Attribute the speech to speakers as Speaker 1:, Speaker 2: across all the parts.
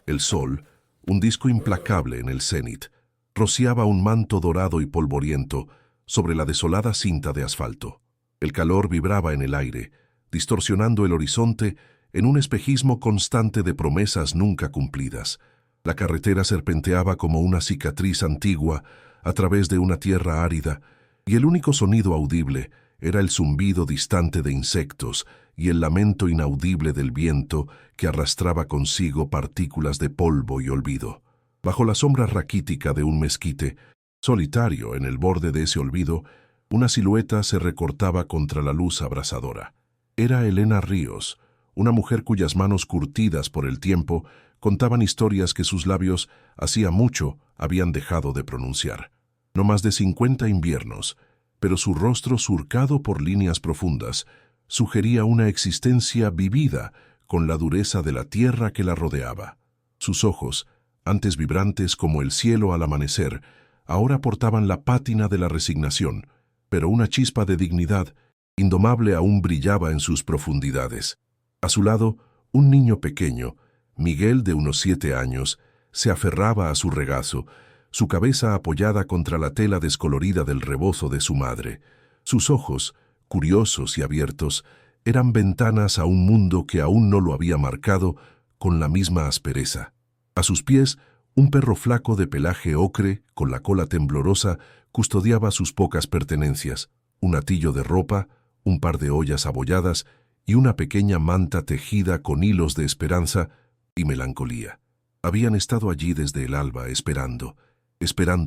Speaker 1: El sol, un disco implacable en el cénit, rociaba un manto dorado y polvoriento sobre la desolada cinta de asfalto. El calor vibraba en el aire, distorsionando el horizonte en un espejismo constante de promesas nunca cumplidas. La carretera serpenteaba como una cicatriz antigua a través de una tierra árida, y el único sonido audible era el zumbido distante de insectos y el lamento inaudible del viento que arrastraba consigo partículas de polvo y olvido. Bajo la sombra raquítica de un mezquite, solitario en el borde de ese olvido, una silueta se recortaba contra la luz abrasadora. Era Elena Ríos, una mujer cuyas manos curtidas por el tiempo contaban historias que sus labios hacía mucho habían dejado de pronunciar. No más de 50 inviernos, pero su rostro surcado por líneas profundas sugería una existencia vivida con la dureza de la tierra que la rodeaba. Sus ojos, antes vibrantes como el cielo al amanecer, ahora portaban la pátina de la resignación, pero una chispa de dignidad indomable aún brillaba en sus profundidades. A su lado, un niño pequeño, Miguel de unos 7 años, se aferraba a su regazo, su cabeza apoyada contra la tela descolorida del rebozo de su madre. Sus ojos, curiosos y abiertos, eran ventanas a un mundo que aún no lo había marcado con la misma aspereza. A sus pies, un perro flaco de pelaje ocre, con la cola temblorosa, custodiaba sus pocas pertenencias: un atillo de ropa, un par de ollas abolladas y una pequeña manta tejida con hilos de esperanza y melancolía. Habían estado allí desde el alba esperando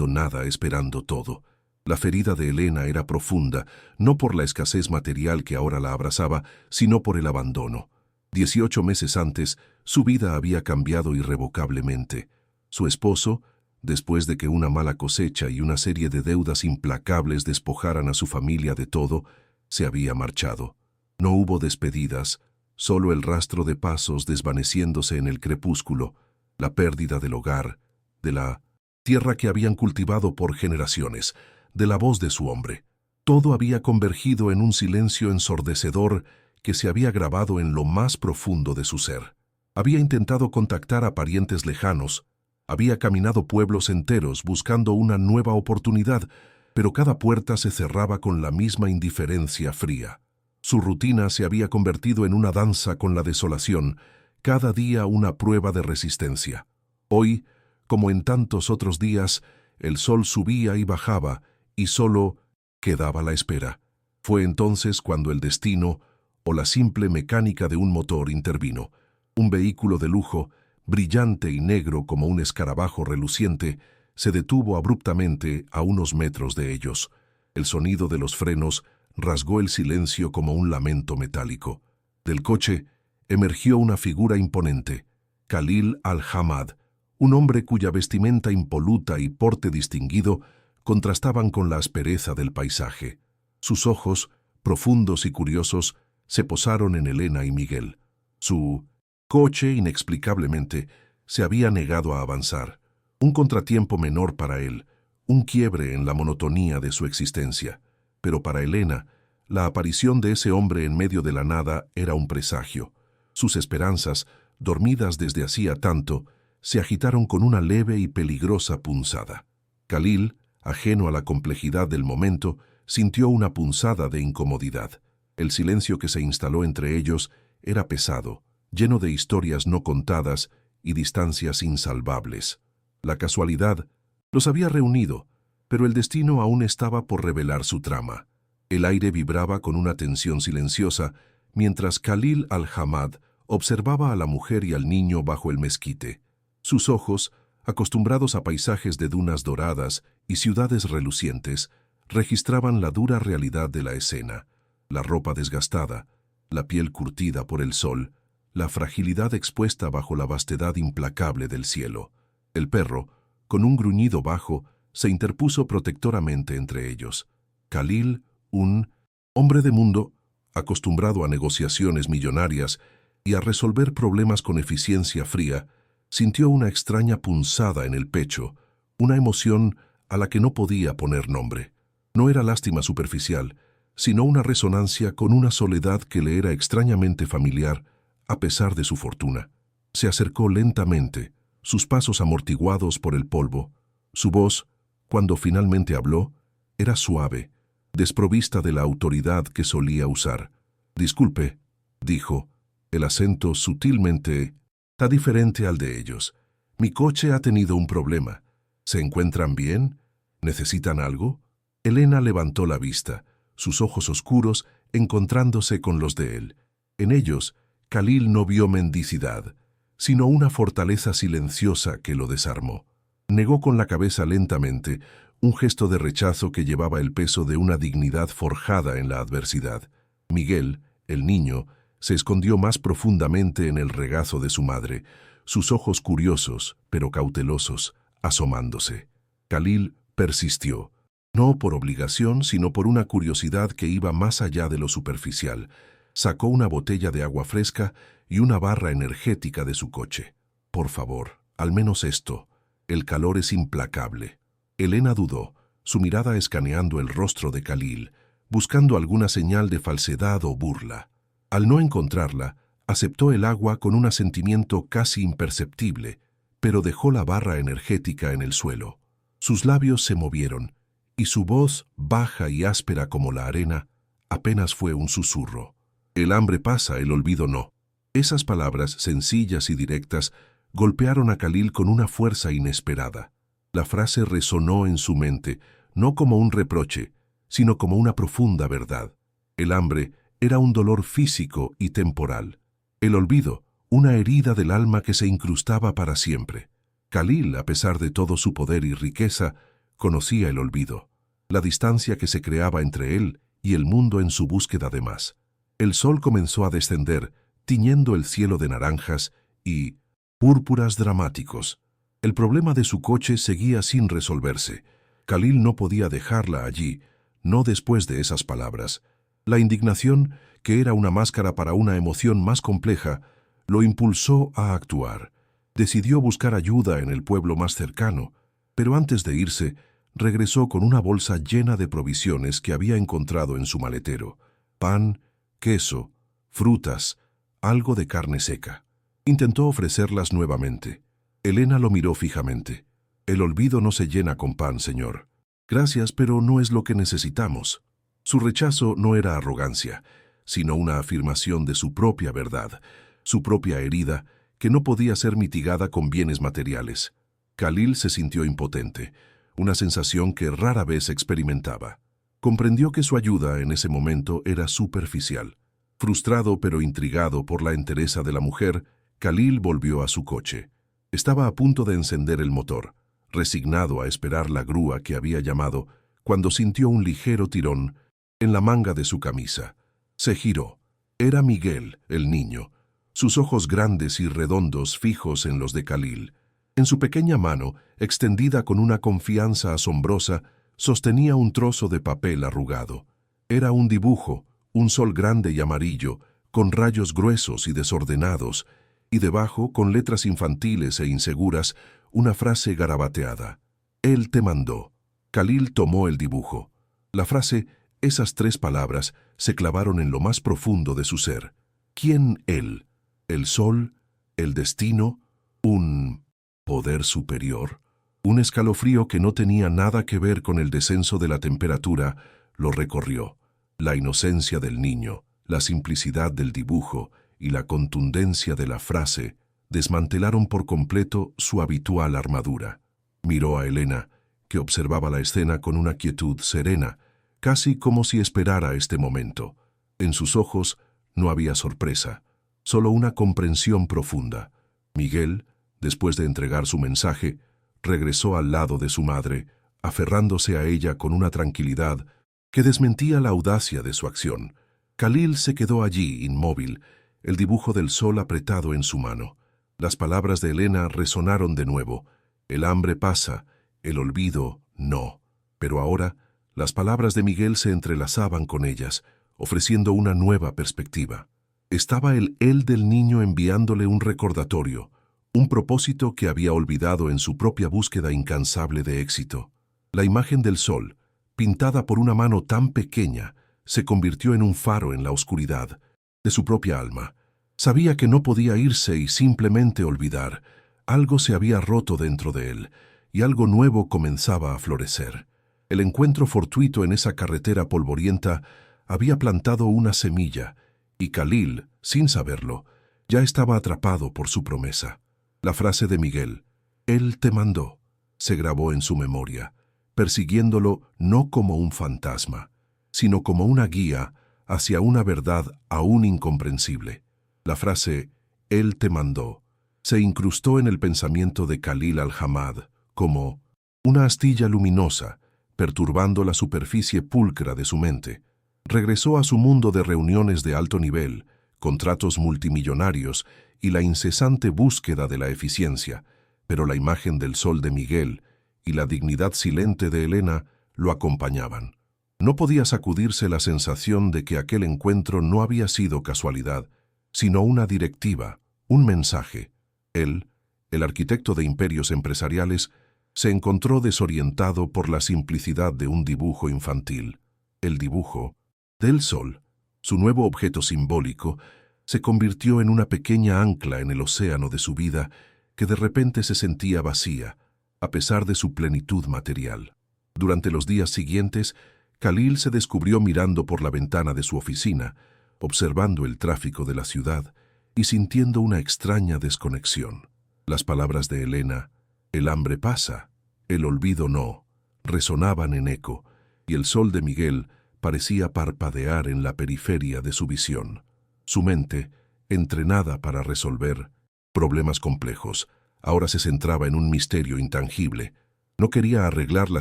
Speaker 1: nada, esperando todo. La ferida de Elena era profunda, no por la escasez material que ahora la abrazaba, sino por el abandono. 18 meses antes, su vida había cambiado irrevocablemente. Su esposo, después de que una mala cosecha y una serie de deudas implacables despojaran a su familia de todo, se había marchado. No hubo despedidas, solo el rastro de pasos desvaneciéndose en el crepúsculo, la pérdida del hogar, de la tierra que habían cultivado por generaciones, de la voz de su hombre. Todo había convergido en un silencio ensordecedor que se había grabado en lo más profundo de su ser. Había intentado contactar a parientes lejanos, había caminado pueblos enteros buscando una nueva oportunidad, pero cada puerta se cerraba con la misma indiferencia fría. Su rutina se había convertido en una danza con la desolación, cada día una prueba de resistencia. Hoy, como en tantos otros días, el sol subía y bajaba, y solo quedaba la espera. Fue entonces cuando el destino, o la simple mecánica de un motor, intervino. Un vehículo de lujo, brillante y negro como un escarabajo reluciente, se detuvo abruptamente a unos metros de ellos. El sonido de los frenos rasgó el silencio como un lamento metálico. Del coche emergió una figura imponente, Khalil Al-Hamad, un hombre cuya vestimenta impoluta y porte distinguido contrastaban con la aspereza del paisaje. Sus ojos, profundos y curiosos, se posaron en Elena y Miguel. Su coche, inexplicablemente, se había negado a avanzar. Un contratiempo menor para él, un quiebre en la monotonía de su existencia. Pero para Elena, la aparición de ese hombre en medio de la nada era un presagio. Sus esperanzas, dormidas desde hacía tanto, se agitaron con una leve y peligrosa punzada. Khalil, ajeno a la complejidad del momento, sintió una punzada de incomodidad. El silencio que se instaló entre ellos era pesado, lleno de historias no contadas y distancias insalvables. La casualidad los había reunido, pero el destino aún estaba por revelar su trama. El aire vibraba con una tensión silenciosa, mientras Khalil Al-Hamad observaba a la mujer y al niño bajo el mezquite. Sus ojos, acostumbrados a paisajes de dunas doradas y ciudades relucientes, registraban la dura realidad de la escena: la ropa desgastada, la piel curtida por el sol, la fragilidad expuesta bajo la vastedad implacable del cielo. El perro, con un gruñido bajo, se interpuso protectoramente entre ellos. Khalil, un hombre de mundo, acostumbrado a negociaciones millonarias y a resolver problemas con eficiencia fría, sintió una extraña punzada en el pecho, una emoción a la que no podía poner nombre. No era lástima superficial, sino una resonancia con una soledad que le era extrañamente familiar, a pesar de su fortuna. Se acercó lentamente, sus pasos amortiguados por el polvo. Su voz, cuando finalmente habló, era suave, desprovista de la autoridad que solía usar. «Disculpe», dijo, el acento sutilmente «está diferente al de ellos. Mi coche ha tenido un problema. ¿Se encuentran bien? ¿Necesitan algo?» Elena levantó la vista, sus ojos oscuros encontrándose con los de él. En ellos, Khalil no vio mendicidad, sino una fortaleza silenciosa que lo desarmó. Negó con la cabeza lentamente, un gesto de rechazo que llevaba el peso de una dignidad forjada en la adversidad. Miguel, el niño, se escondió más profundamente en el regazo de su madre, sus ojos curiosos, pero cautelosos, asomándose. Khalil persistió, no por obligación, sino por una curiosidad que iba más allá de lo superficial. Sacó una botella de agua fresca y una barra energética de su coche. «Por favor, al menos esto. El calor es implacable». Elena dudó, su mirada escaneando el rostro de Khalil, buscando alguna señal de falsedad o burla. Al no encontrarla, aceptó el agua con un asentimiento casi imperceptible, pero dejó la barra energética en el suelo. Sus labios se movieron, y su voz, baja y áspera como la arena, apenas fue un susurro. «El hambre pasa, el olvido no». Esas palabras, sencillas y directas, golpearon a Khalil con una fuerza inesperada. La frase resonó en su mente, no como un reproche, sino como una profunda verdad. El hambre era un dolor físico y temporal. El olvido, una herida del alma que se incrustaba para siempre. Khalil, a pesar de todo su poder y riqueza, conocía el olvido, la distancia que se creaba entre él y el mundo en su búsqueda de más. El sol comenzó a descender, tiñendo el cielo de naranjas y púrpuras dramáticos. El problema de su coche seguía sin resolverse. Khalil no podía dejarla allí, no después de esas palabras. La indignación, que era una máscara para una emoción más compleja, lo impulsó a actuar. Decidió buscar ayuda en el pueblo más cercano, pero antes de irse, regresó con una bolsa llena de provisiones que había encontrado en su maletero: pan, queso, frutas, algo de carne seca. Intentó ofrecerlas nuevamente. Elena lo miró fijamente. «El olvido no se llena con pan, señor». «Gracias, pero no es lo que necesitamos». Su rechazo no era arrogancia, sino una afirmación de su propia verdad, su propia herida, que no podía ser mitigada con bienes materiales. Khalil se sintió impotente, una sensación que rara vez experimentaba. Comprendió que su ayuda en ese momento era superficial. Frustrado pero intrigado por la entereza de la mujer, Khalil volvió a su coche. Estaba a punto de encender el motor, resignado a esperar la grúa que había llamado, cuando sintió un ligero tirón en la manga de su camisa. Se giró. Era Miguel, el niño, sus ojos grandes y redondos fijos en los de Khalil. En su pequeña mano, extendida con una confianza asombrosa, sostenía un trozo de papel arrugado. Era un dibujo, un sol grande y amarillo, con rayos gruesos y desordenados, y debajo, con letras infantiles e inseguras, una frase garabateada: «Él te mandó». Khalil tomó el dibujo. La frase, esas 3 palabras, se clavaron en lo más profundo de su ser. ¿Quién él? ¿El sol? ¿El destino? ¿Un poder superior? Un escalofrío que no tenía nada que ver con el descenso de la temperatura lo recorrió. La inocencia del niño, la simplicidad del dibujo y la contundencia de la frase desmantelaron por completo su habitual armadura. Miró a Elena, que observaba la escena con una quietud serena, casi como si esperara este momento. En sus ojos no había sorpresa, solo una comprensión profunda. Miguel, después de entregar su mensaje, regresó al lado de su madre, aferrándose a ella con una tranquilidad que desmentía la audacia de su acción. Khalil se quedó allí, inmóvil, el dibujo del sol apretado en su mano. Las palabras de Elena resonaron de nuevo. El hambre pasa, el olvido no. Pero ahora, las palabras de Miguel se entrelazaban con ellas, ofreciendo una nueva perspectiva. Estaba el él del niño enviándole un recordatorio, un propósito que había olvidado en su propia búsqueda incansable de éxito. La imagen del sol, pintada por una mano tan pequeña, se convirtió en un faro en la oscuridad de su propia alma. Sabía que no podía irse y simplemente olvidar. Algo se había roto dentro de él, y algo nuevo comenzaba a florecer. El encuentro fortuito en esa carretera polvorienta había plantado una semilla, y Khalil, sin saberlo, ya estaba atrapado por su promesa. La frase de Miguel, «Él te mandó», se grabó en su memoria, persiguiéndolo no como un fantasma, sino como una guía hacia una verdad aún incomprensible. La frase, «Él te mandó», se incrustó en el pensamiento de Khalil al-Ahmad como una astilla luminosa, perturbando la superficie pulcra de su mente. Regresó a su mundo de reuniones de alto nivel, contratos multimillonarios y la incesante búsqueda de la eficiencia, pero la imagen del sol de Miguel y la dignidad silente de Elena lo acompañaban. No podía sacudirse la sensación de que aquel encuentro no había sido casualidad, sino una directiva, un mensaje. Él, el arquitecto de imperios empresariales, se encontró desorientado por la simplicidad de un dibujo infantil. El dibujo del sol, su nuevo objeto simbólico, se convirtió en una pequeña ancla en el océano de su vida que de repente se sentía vacía, a pesar de su plenitud material. Durante los días siguientes, Khalil se descubrió mirando por la ventana de su oficina, observando el tráfico de la ciudad y sintiendo una extraña desconexión. Las palabras de Elena, «El hambre pasa, el olvido no», resonaban en eco, y el sol de Miguel parecía parpadear en la periferia de su visión. Su mente, entrenada para resolver problemas complejos, ahora se centraba en un misterio intangible. No quería arreglar la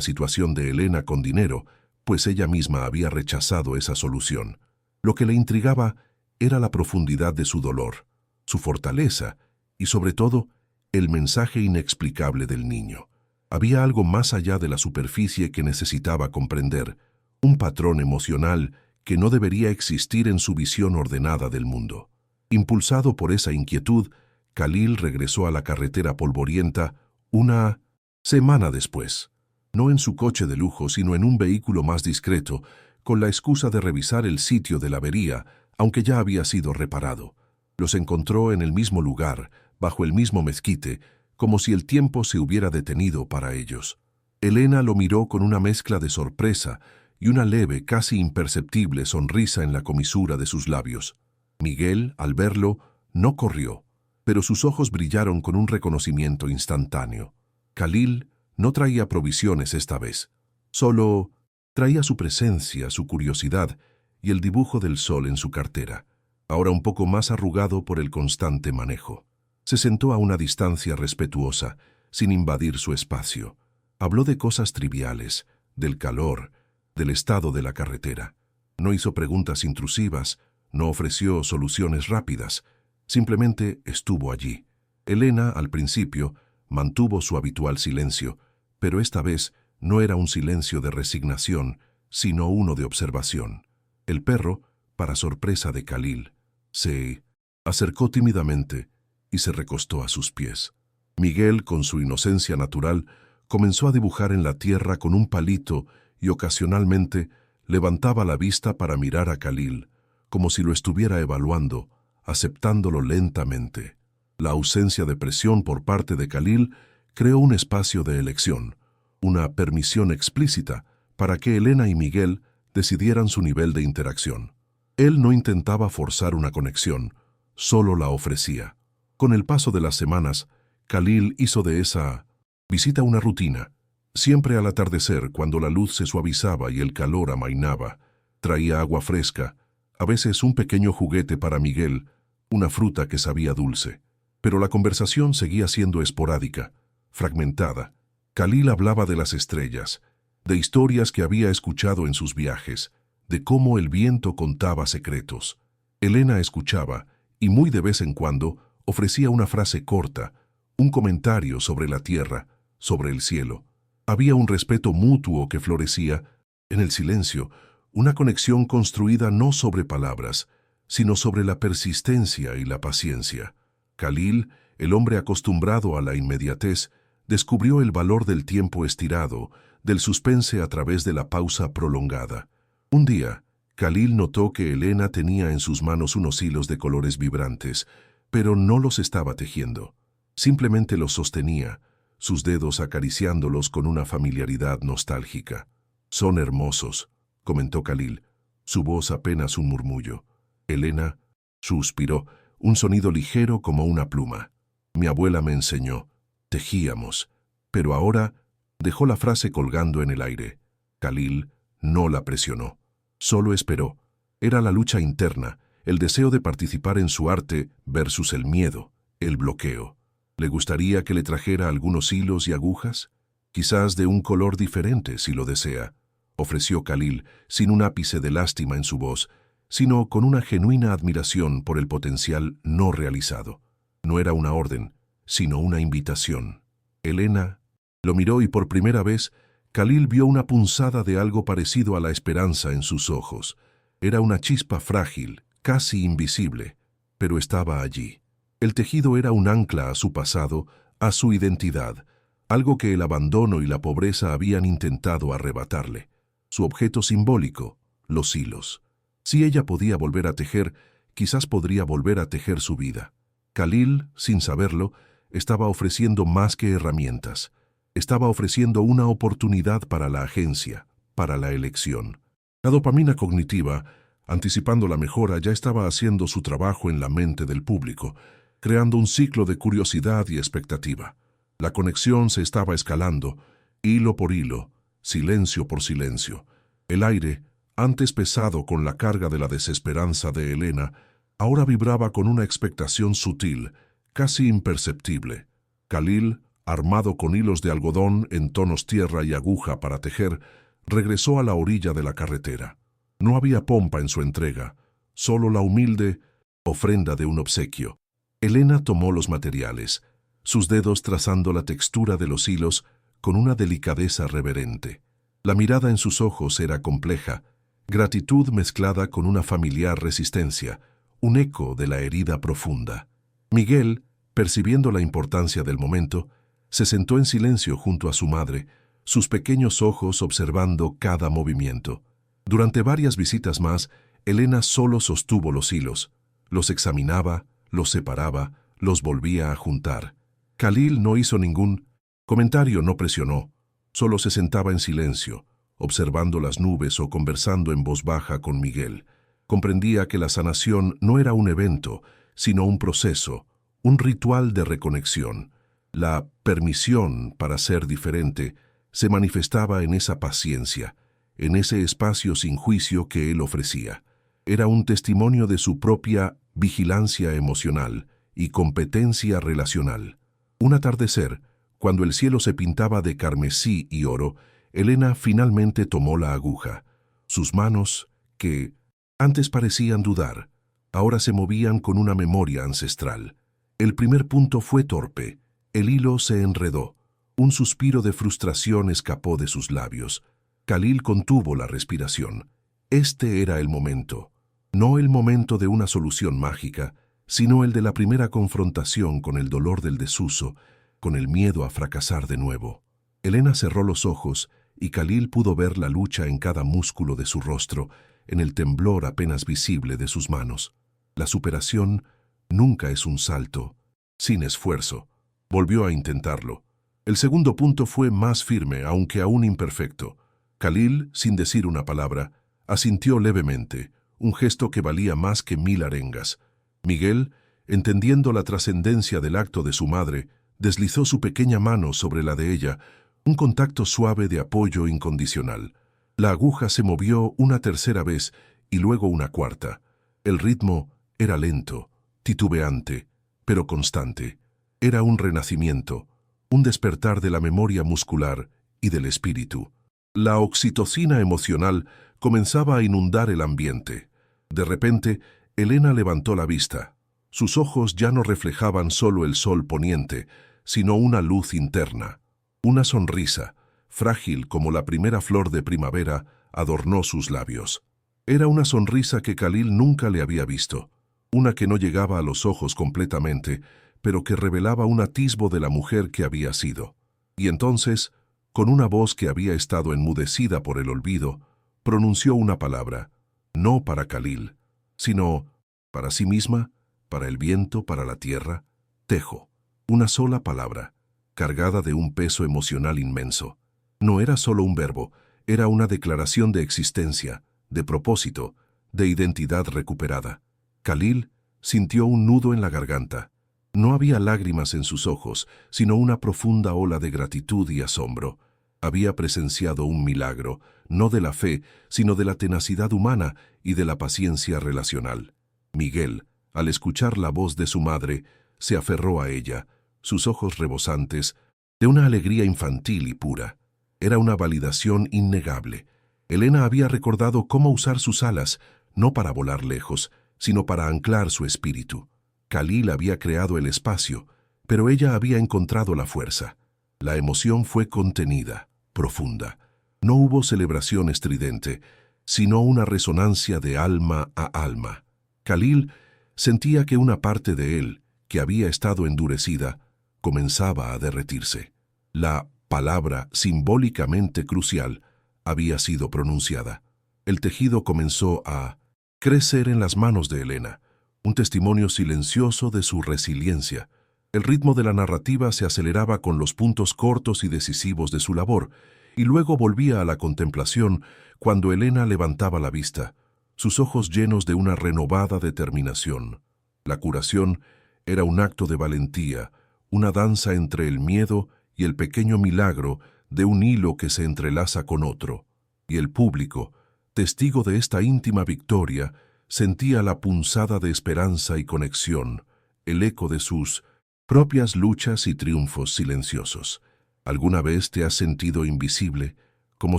Speaker 1: situación de Elena con dinero, pues ella misma había rechazado esa solución. Lo que le intrigaba era la profundidad de su dolor, su fortaleza y, sobre todo, el mensaje inexplicable del niño. Había algo más allá de la superficie que necesitaba comprender, un patrón emocional que no debería existir en su visión ordenada del mundo. Impulsado por esa inquietud, Khalil regresó a la carretera polvorienta una semana después. No en su coche de lujo, sino en un vehículo más discreto, con la excusa de revisar el sitio de la avería, aunque ya había sido reparado. Los encontró en el mismo lugar, bajo el mismo mezquite, como si el tiempo se hubiera detenido para ellos. Elena lo miró con una mezcla de sorpresa y una leve, casi imperceptible sonrisa en la comisura de sus labios. Miguel, al verlo, no corrió, pero sus ojos brillaron con un reconocimiento instantáneo. Khalil no traía provisiones esta vez, solo traía su presencia, su curiosidad y el dibujo del sol en su cartera, ahora un poco más arrugado por el constante manejo. Se sentó a una distancia respetuosa, sin invadir su espacio. Habló de cosas triviales, del calor, del estado de la carretera. No hizo preguntas intrusivas, no ofreció soluciones rápidas, simplemente estuvo allí. Elena, al principio, mantuvo su habitual silencio, pero esta vez no era un silencio de resignación, sino uno de observación. El perro, para sorpresa de Khalil, se acercó tímidamente y se recostó a sus pies. Miguel, con su inocencia natural, comenzó a dibujar en la tierra con un palito y ocasionalmente levantaba la vista para mirar a Khalil, como si lo estuviera evaluando, aceptándolo lentamente. La ausencia de presión por parte de Khalil creó un espacio de elección, una permisión explícita para que Elena y Miguel decidieran su nivel de interacción. Él no intentaba forzar una conexión, solo la ofrecía. Con el paso de las semanas, Khalil hizo de esa visita una rutina. Siempre al atardecer, cuando la luz se suavizaba y el calor amainaba, traía agua fresca, a veces un pequeño juguete para Miguel, una fruta que sabía dulce. Pero la conversación seguía siendo esporádica, fragmentada. Khalil hablaba de las estrellas, de historias que había escuchado en sus viajes, de cómo el viento contaba secretos. Elena escuchaba y muy de vez en cuando ofrecía una frase corta, un comentario sobre la tierra, sobre el cielo. Había un respeto mutuo que florecía en el silencio, una conexión construida no sobre palabras, sino sobre la persistencia y la paciencia. Khalil, el hombre acostumbrado a la inmediatez, descubrió el valor del tiempo estirado, del suspense a través de la pausa prolongada. Un día, Khalil notó que Elena tenía en sus manos unos hilos de colores vibrantes, pero no los estaba tejiendo. Simplemente los sostenía, sus dedos acariciándolos con una familiaridad nostálgica. «Son hermosos», comentó Khalil, su voz apenas un murmullo. Elena suspiró, un sonido ligero como una pluma. «Mi abuela me enseñó. Tejíamos. Pero ahora…» Dejó la frase colgando en el aire. Khalil no la presionó. Solo esperó. Era la lucha interna, el deseo de participar en su arte versus el miedo, el bloqueo. ¿Le gustaría que le trajera algunos hilos y agujas? Quizás de un color diferente, si lo desea, ofreció Khalil, sin un ápice de lástima en su voz, sino con una genuina admiración por el potencial no realizado. No era una orden, sino una invitación. Elena lo miró y por primera vez, Khalil vio una punzada de algo parecido a la esperanza en sus ojos. Era una chispa frágil, casi invisible, pero estaba allí. El tejido era un ancla a su pasado, a su identidad, algo que el abandono y la pobreza habían intentado arrebatarle. Su objeto simbólico, los hilos. Si ella podía volver a tejer, quizás podría volver a tejer su vida. Khalil, sin saberlo, estaba ofreciendo más que herramientas. Estaba ofreciendo una oportunidad para la agencia, para la elección. La dopamina cognitiva, anticipando la mejora, ya estaba haciendo su trabajo en la mente del público, creando un ciclo de curiosidad y expectativa. La conexión se estaba escalando, hilo por hilo, silencio por silencio. El aire, antes pesado con la carga de la desesperanza de Elena, ahora vibraba con una expectación sutil, casi imperceptible. Khalil, armado con hilos de algodón en tonos tierra y aguja para tejer, regresó a la orilla de la carretera. No había pompa en su entrega, solo la humilde ofrenda de un obsequio. Elena tomó los materiales, sus dedos trazando la textura de los hilos con una delicadeza reverente. La mirada en sus ojos era compleja, gratitud mezclada con una familiar resistencia, un eco de la herida profunda. Miguel, percibiendo la importancia del momento, se sentó en silencio junto a su madre, sus pequeños ojos observando cada movimiento. Durante varias visitas más, Elena solo sostuvo los hilos. Los examinaba, los separaba, los volvía a juntar. Khalil no hizo ningún comentario, no presionó. Solo se sentaba en silencio, observando las nubes o conversando en voz baja con Miguel. Comprendía que la sanación no era un evento, sino un proceso, un ritual de reconexión. La permisión para ser diferente se manifestaba en esa paciencia, en ese espacio sin juicio que él ofrecía. Era un testimonio de su propia vigilancia emocional y competencia relacional. Un atardecer, cuando el cielo se pintaba de carmesí y oro, Elena finalmente tomó la aguja. Sus manos, que antes parecían dudar, ahora se movían con una memoria ancestral. El primer punto fue torpe. El hilo se enredó. Un suspiro de frustración escapó de sus labios. Khalil contuvo la respiración. Este era el momento. No el momento de una solución mágica, sino el de la primera confrontación con el dolor del desuso, con el miedo a fracasar de nuevo. Elena cerró los ojos y Khalil pudo ver la lucha en cada músculo de su rostro, en el temblor apenas visible de sus manos. La superación nunca es un salto, sin esfuerzo. Volvió a intentarlo. El segundo punto fue más firme, aunque aún imperfecto. Khalil, sin decir una palabra, asintió levemente, un gesto que valía más que 1000 arengas. Miguel, entendiendo la trascendencia del acto de su madre, deslizó su pequeña mano sobre la de ella, un contacto suave de apoyo incondicional. La aguja se movió una tercera vez y luego una cuarta. El ritmo era lento, titubeante, pero constante. Era un renacimiento, un despertar de la memoria muscular y del espíritu. La oxitocina emocional comenzaba a inundar el ambiente. De repente, Elena levantó la vista. Sus ojos ya no reflejaban solo el sol poniente, sino una luz interna. Una sonrisa, frágil como la primera flor de primavera, adornó sus labios. Era una sonrisa que Khalil nunca le había visto, una que no llegaba a los ojos completamente, pero que revelaba un atisbo de la mujer que había sido. Y entonces, con una voz que había estado enmudecida por el olvido, pronunció una palabra, no para Khalil, sino para sí misma, para el viento, para la tierra, tejo. Una sola palabra, cargada de un peso emocional inmenso. No era solo un verbo, era una declaración de existencia, de propósito, de identidad recuperada. Khalil sintió un nudo en la garganta. No había lágrimas en sus ojos, sino una profunda ola de gratitud y asombro. Había presenciado un milagro, no de la fe, sino de la tenacidad humana y de la paciencia relacional. Miguel, al escuchar la voz de su madre, se aferró a ella, sus ojos rebosantes, de una alegría infantil y pura. Era una validación innegable. Elena había recordado cómo usar sus alas, no para volar lejos, sino para anclar su espíritu. Khalil había creado el espacio, pero ella había encontrado la fuerza. La emoción fue contenida, profunda. No hubo celebración estridente, sino una resonancia de alma a alma. Khalil sentía que una parte de él, que había estado endurecida, comenzaba a derretirse. La palabra simbólicamente crucial había sido pronunciada. El tejido comenzó a crecer en las manos de Elena, un testimonio silencioso de su resiliencia. El ritmo de la narrativa se aceleraba con los puntos cortos y decisivos de su labor, y luego volvía a la contemplación cuando Elena levantaba la vista, sus ojos llenos de una renovada determinación. La curación era un acto de valentía, una danza entre el miedo y el pequeño milagro de un hilo que se entrelaza con otro, y el público, testigo de esta íntima victoria, sentía la punzada de esperanza y conexión, el eco de sus propias luchas y triunfos silenciosos. ¿Alguna vez te has sentido invisible, como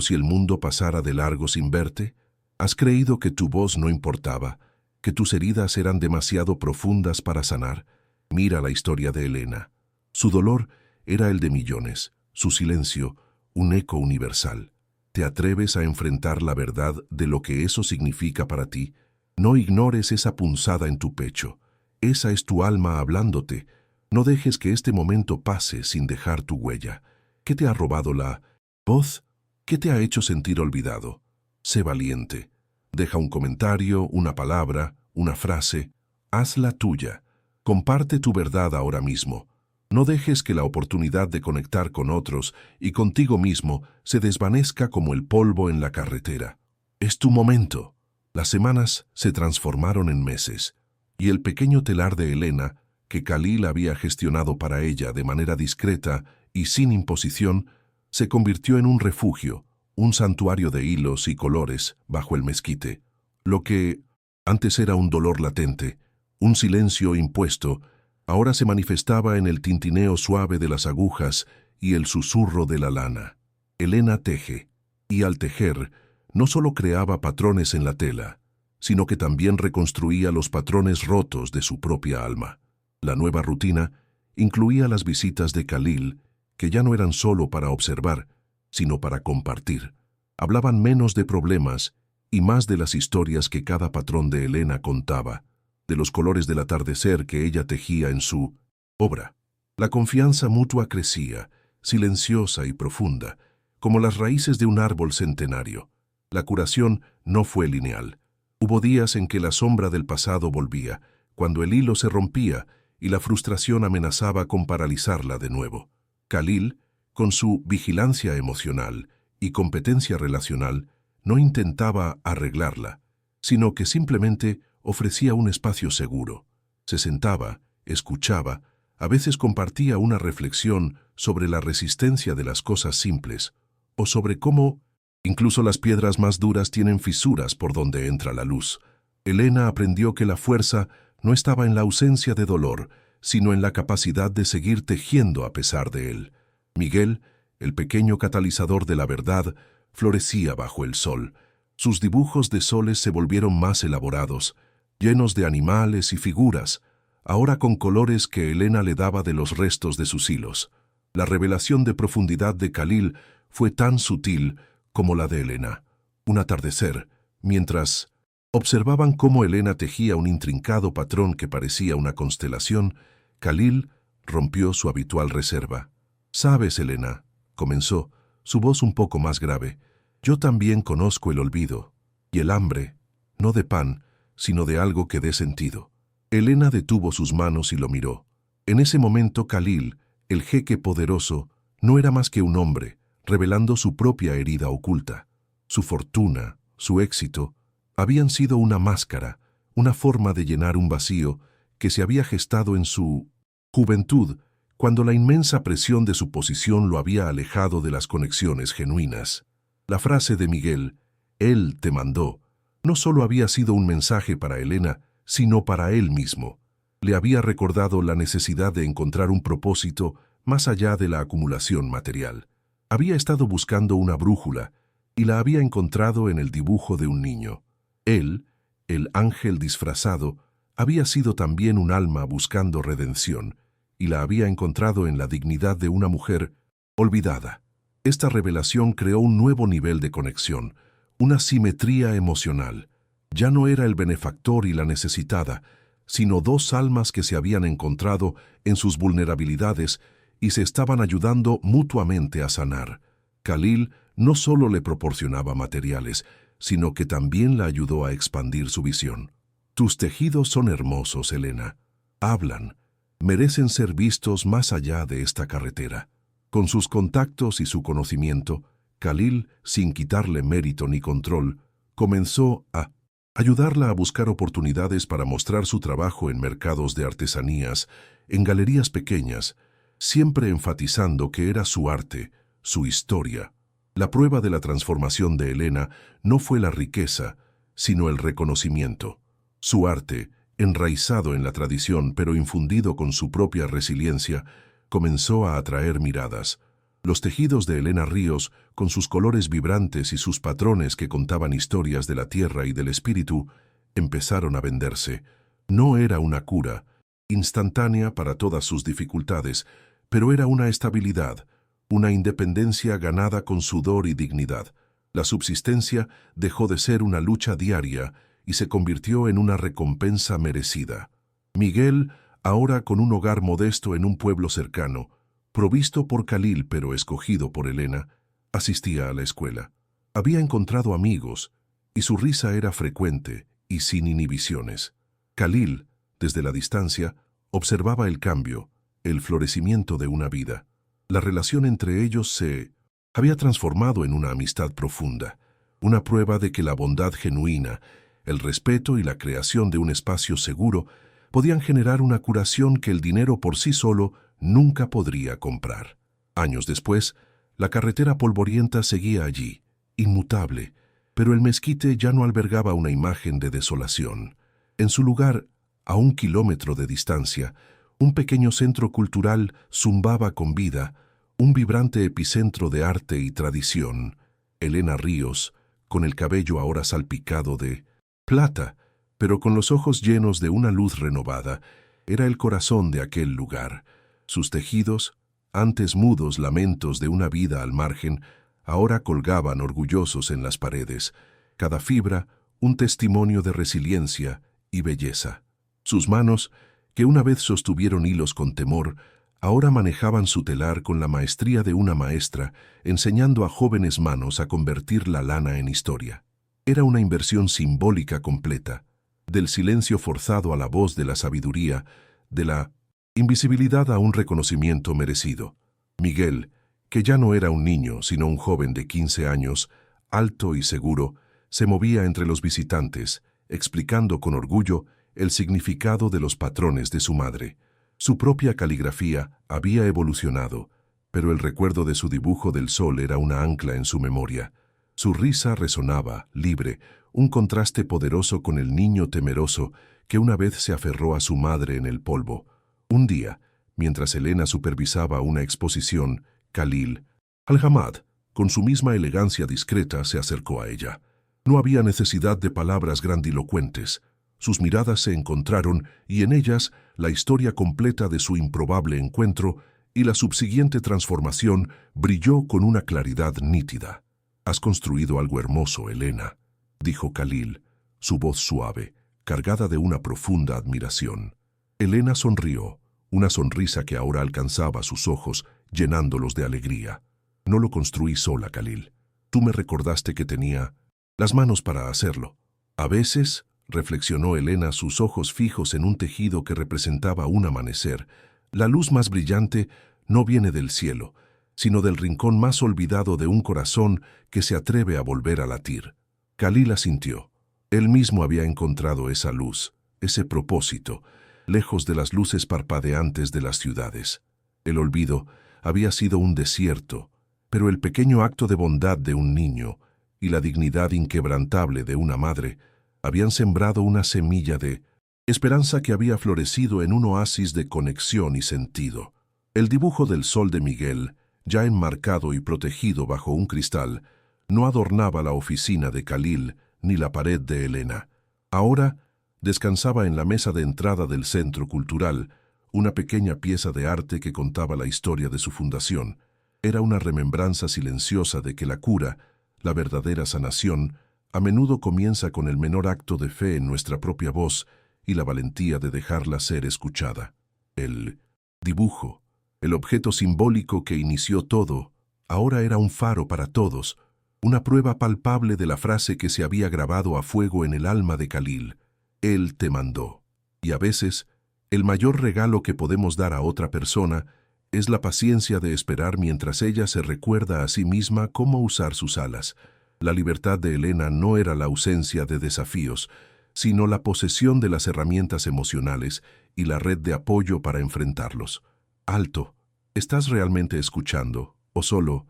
Speaker 1: si el mundo pasara de largo sin verte? ¿Has creído que tu voz no importaba, que tus heridas eran demasiado profundas para sanar? Mira la historia de Elena. Su dolor era el de millones, su silencio, un eco universal. ¿Te atreves a enfrentar la verdad de lo que eso significa para ti? No ignores esa punzada en tu pecho. Esa es tu alma hablándote. No dejes que este momento pase sin dejar tu huella. ¿Qué te ha robado la voz? ¿Qué te ha hecho sentir olvidado? Sé valiente. Deja un comentario, una palabra, una frase. Hazla tuya. Comparte tu verdad ahora mismo. No dejes que la oportunidad de conectar con otros y contigo mismo se desvanezca como el polvo en la carretera. Es tu momento. Las semanas se transformaron en meses, y el pequeño telar de Elena, que Khalil había gestionado para ella de manera discreta y sin imposición, se convirtió en un refugio, un santuario de hilos y colores bajo el mezquite. Lo que antes era un dolor latente, un silencio impuesto, ahora se manifestaba en el tintineo suave de las agujas y el susurro de la lana. Elena teje, y al tejer, no solo creaba patrones en la tela, sino que también reconstruía los patrones rotos de su propia alma. La nueva rutina incluía las visitas de Khalil, que ya no eran solo para observar, sino para compartir. Hablaban menos de problemas y más de las historias que cada patrón de Elena contaba, de los colores del atardecer que ella tejía en su obra. La confianza mutua crecía, silenciosa y profunda, como las raíces de un árbol centenario. La curación no fue lineal. Hubo días en que la sombra del pasado volvía, cuando el hilo se rompía y la frustración amenazaba con paralizarla de nuevo. Khalil, con su vigilancia emocional y competencia relacional, no intentaba arreglarla, sino que simplemente ofrecía un espacio seguro. Se sentaba, escuchaba, a veces compartía una reflexión sobre la resistencia de las cosas simples, o sobre cómo incluso las piedras más duras tienen fisuras por donde entra la luz. Elena aprendió que la fuerza no estaba en la ausencia de dolor, sino en la capacidad de seguir tejiendo a pesar de él. Miguel, el pequeño catalizador de la verdad, florecía bajo el sol. Sus dibujos de soles se volvieron más elaborados, llenos de animales y figuras, ahora con colores que Elena le daba de los restos de sus hilos. La revelación de profundidad de Khalil fue tan sutil como la de Elena. Un atardecer, mientras observaban cómo Elena tejía un intrincado patrón que parecía una constelación, Khalil rompió su habitual reserva. «Sabes, Elena», comenzó, su voz un poco más grave, «yo también conozco el olvido y el hambre, no de pan, sino de algo que dé sentido». Elena detuvo sus manos y lo miró. En ese momento Khalil, el jeque poderoso, no era más que un hombre, revelando su propia herida oculta. Su fortuna, su éxito, habían sido una máscara, una forma de llenar un vacío que se había gestado en su juventud, cuando la inmensa presión de su posición lo había alejado de las conexiones genuinas. La frase de Miguel, «Él te mandó», no solo había sido un mensaje para Elena, sino para él mismo. Le había recordado la necesidad de encontrar un propósito más allá de la acumulación material. Había estado buscando una brújula y la había encontrado en el dibujo de un niño. Él, el ángel disfrazado, había sido también un alma buscando redención y la había encontrado en la dignidad de una mujer olvidada. Esta revelación creó un nuevo nivel de conexión, una simetría emocional. Ya no era el benefactor y la necesitada, sino dos almas que se habían encontrado en sus vulnerabilidades y se estaban ayudando mutuamente a sanar. Khalil no solo le proporcionaba materiales, sino que también la ayudó a expandir su visión. Tus tejidos son hermosos, Elena. Hablan. Merecen ser vistos más allá de esta carretera. Con sus contactos y su conocimiento, Khalil, sin quitarle mérito ni control, comenzó a ayudarla a buscar oportunidades para mostrar su trabajo en mercados de artesanías, en galerías pequeñas, siempre enfatizando que era su arte, su historia. La prueba de la transformación de Elena no fue la riqueza, sino el reconocimiento. Su arte, enraizado en la tradición pero infundido con su propia resiliencia, comenzó a atraer miradas. Los tejidos de Elena Ríos, con sus colores vibrantes y sus patrones que contaban historias de la tierra y del espíritu, empezaron a venderse. No era una cura, instantánea para todas sus dificultades, pero era una estabilidad, una independencia ganada con sudor y dignidad. La subsistencia dejó de ser una lucha diaria y se convirtió en una recompensa merecida. Miguel, ahora con un hogar modesto en un pueblo cercano, provisto por Khalil pero escogido por Elena, asistía a la escuela. Había encontrado amigos y su risa era frecuente y sin inhibiciones. Khalil, desde la distancia, observaba el cambio, el florecimiento de una vida. La relación entre ellos se había transformado en una amistad profunda, una prueba de que la bondad genuina, el respeto y la creación de un espacio seguro podían generar una curación que el dinero por sí solo nunca podría comprar. Años después, la carretera polvorienta seguía allí, inmutable, pero el mezquite ya no albergaba una imagen de desolación. En su lugar, a 1 kilómetro de distancia, un pequeño centro cultural zumbaba con vida, un vibrante epicentro de arte y tradición. Elena Ríos, con el cabello ahora salpicado de plata, pero con los ojos llenos de una luz renovada, era el corazón de aquel lugar. Sus tejidos, antes mudos lamentos de una vida al margen, ahora colgaban orgullosos en las paredes, cada fibra un testimonio de resiliencia y belleza. Sus manos, que una vez sostuvieron hilos con temor, ahora manejaban su telar con la maestría de una maestra, enseñando a jóvenes manos a convertir la lana en historia. Era una inversión simbólica completa, del silencio forzado a la voz de la sabiduría, de la invisibilidad a un reconocimiento merecido. Miguel, que ya no era un niño, sino un joven de 15 años, alto y seguro, se movía entre los visitantes, explicando con orgullo el significado de los patrones de su madre. Su propia caligrafía había evolucionado, pero el recuerdo de su dibujo del sol era una ancla en su memoria. Su risa resonaba, libre, un contraste poderoso con el niño temeroso que una vez se aferró a su madre en el polvo. Un día, mientras Elena supervisaba una exposición, Khalil Al-Hamad, con su misma elegancia discreta, se acercó a ella. No había necesidad de palabras grandilocuentes. Sus miradas se encontraron y en ellas la historia completa de su improbable encuentro y la subsiguiente transformación brilló con una claridad nítida. «Has construido algo hermoso, Elena», dijo Khalil, su voz suave, cargada de una profunda admiración. Elena sonrió, una sonrisa que ahora alcanzaba sus ojos, llenándolos de alegría. «No lo construí sola, Khalil. Tú me recordaste que tenía las manos para hacerlo. A veces», reflexionó Elena, sus ojos fijos en un tejido que representaba un amanecer, La luz más brillante no viene del cielo, sino del rincón más olvidado de un corazón que se atreve a volver a latir. Khalil asintió. Él mismo había encontrado esa luz, ese propósito, lejos de las luces parpadeantes de las ciudades. El olvido había sido un desierto, pero el pequeño acto de bondad de un niño y la dignidad inquebrantable de una madre habían sembrado una semilla de esperanza que había florecido en un oasis de conexión y sentido. El dibujo del sol de Miguel, ya enmarcado y protegido bajo un cristal, no adornaba la oficina de Khalil ni la pared de Elena. Ahora descansaba en la mesa de entrada del centro cultural, una pequeña pieza de arte que contaba la historia de su fundación. Era una remembranza silenciosa de que la cura, la verdadera sanación, a menudo comienza con el menor acto de fe en nuestra propia voz y la valentía de dejarla ser escuchada. El dibujo, el objeto simbólico que inició todo, ahora era un faro para todos, una prueba palpable de la frase que se había grabado a fuego en el alma de Khalil. Él te mandó. Y a veces, el mayor regalo que podemos dar a otra persona es la paciencia de esperar mientras ella se recuerda a sí misma cómo usar sus alas. La libertad de Elena no era la ausencia de desafíos, sino la posesión de las herramientas emocionales y la red de apoyo para enfrentarlos. Alto, ¿estás realmente escuchando, o solo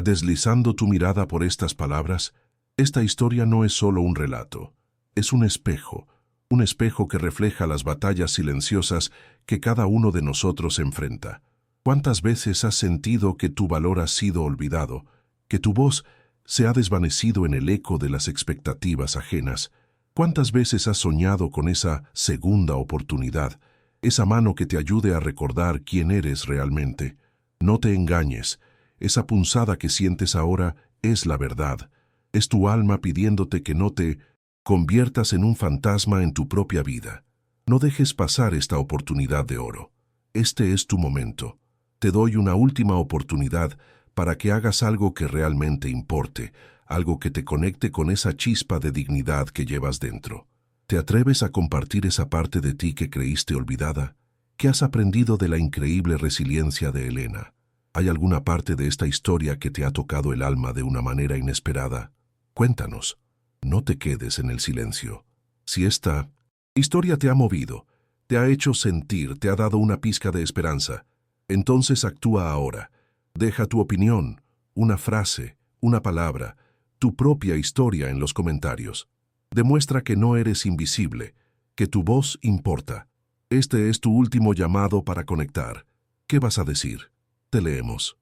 Speaker 1: deslizando tu mirada por estas palabras? Esta historia no es solo un relato, es un espejo que refleja las batallas silenciosas que cada uno de nosotros enfrenta. ¿Cuántas veces has sentido que tu valor ha sido olvidado, que tu voz se ha desvanecido en el eco de las expectativas ajenas? ¿Cuántas veces has soñado con esa segunda oportunidad, esa mano que te ayude a recordar quién eres realmente? No te engañes, esa punzada que sientes ahora es la verdad. Es tu alma pidiéndote que no te conviertas en un fantasma en tu propia vida. No dejes pasar esta oportunidad de oro. Este es tu momento. Te doy una última oportunidad para que hagas algo que realmente importe, algo que te conecte con esa chispa de dignidad que llevas dentro. ¿Te atreves a compartir esa parte de ti que creíste olvidada? ¿Qué has aprendido de la increíble resiliencia de Elena? ¿Hay alguna parte de esta historia que te ha tocado el alma de una manera inesperada? Cuéntanos. No te quedes en el silencio. Si esta historia te ha movido, te ha hecho sentir, te ha dado una pizca de esperanza, entonces actúa ahora. Deja tu opinión, una frase, una palabra, tu propia historia en los comentarios. Demuestra que no eres invisible, que tu voz importa. Este es tu último llamado para conectar. ¿Qué vas a decir? Te leemos.